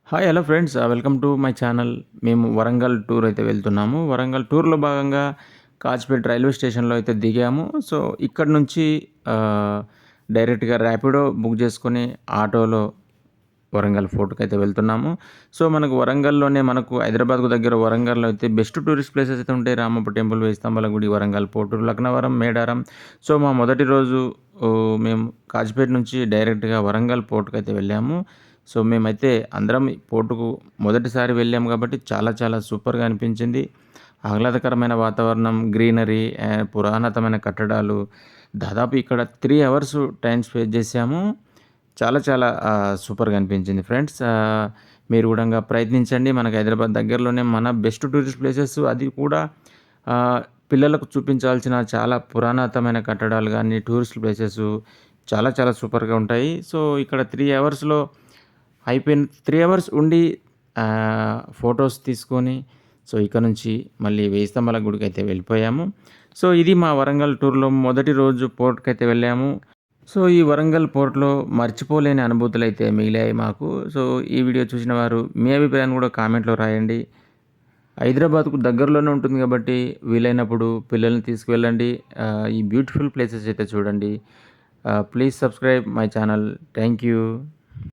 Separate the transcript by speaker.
Speaker 1: Hello friends, welcome to my channel. మేము Warangal tour అయితే వెళ్తున్నాము. వరంగల్ టూర్‌లో భాగంగా కాచిపేట రైల్వే స్టేషన్‌లో అయితే దిగాము. సో, ఇక్కడి నుంచి డైరెక్ట్‌గా ర్యాపిడో బుక్ చేసుకొని ఆటోలో వరంగల్ ఫోర్ట్‌కైతే వెళ్తున్నాము. సో, మనకు వరంగల్‌లోనే మనకు హైదరాబాద్‌కు దగ్గర వరంగల్‌లో అయితే బెస్ట్ టూరిస్ట్ ప్లేసెస్ అయితే ఉంటాయి. రామప్ప టెంపుల్, వేయి స్తంభాల గుడి, వరంగల్ పోర్టు, లక్నవరం, మేడారం. సో, మా మొదటి రోజు మేము కాచిపేట నుంచి డైరెక్ట్‌గా వరంగల్ పోర్ట్‌కైతే వెళ్ళాము. సో, మేమైతే అందరం పోర్టుకు మొదటిసారి వెళ్ళాము కాబట్టి చాలా చాలా సూపర్‌గా అనిపించింది. ఆహ్లాదకరమైన వాతావరణం, గ్రీనరీ, పురాతనమైన కట్టడాలు. దాదాపు ఇక్కడ 3 అవర్స్ టైమ్ స్పెండ్ చేశాము. చాలా చాలా సూపర్‌గా అనిపించింది ఫ్రెండ్స్. మీరు గూడంగా ప్రయత్నించండి. మనకు హైదరాబాద్ దగ్గరలోనే మన బెస్ట్ టూరిస్ట్ ప్లేసెస్, అది కూడా పిల్లలకు చూపించాల్సిన చాలా పురాతనమైన కట్టడాలు గానీ, టూరిస్ట్ ప్లేసెసు చాలా చాలా సూపర్‌గా ఉంటాయి. సో, ఇక్కడ 3 అవర్స్‌లో అయిపోయిన 3 అవర్స్ ఉండి ఫోటోస్ తీసుకొని, సో, ఇక నుంచి మళ్ళీ వేయి స్తంభాల గుడికైతే వెళ్ళిపోయాము. సో, ఇది మా వరంగల్ టూర్‌లో మొదటి రోజు పోర్ట్‌కైతే వెళ్ళాము. సో, ఈ వరంగల్ పోర్ట్‌లో మర్చిపోలేని అనుభూతులైతే మిగిలాయి మాకు. సో, ఈ వీడియో చూసిన వారు మీ అభిప్రాయాన్ని కూడా కామెంట్‌లో రాయండి. హైదరాబాద్‌కు దగ్గరలోనే ఉంటుంది కాబట్టి వీలైనప్పుడు పిల్లల్ని తీసుకువెళ్ళండి. ఈ బ్యూటిఫుల్ ప్లేసెస్ అయితే చూడండి. Please subscribe my channel. Thank you.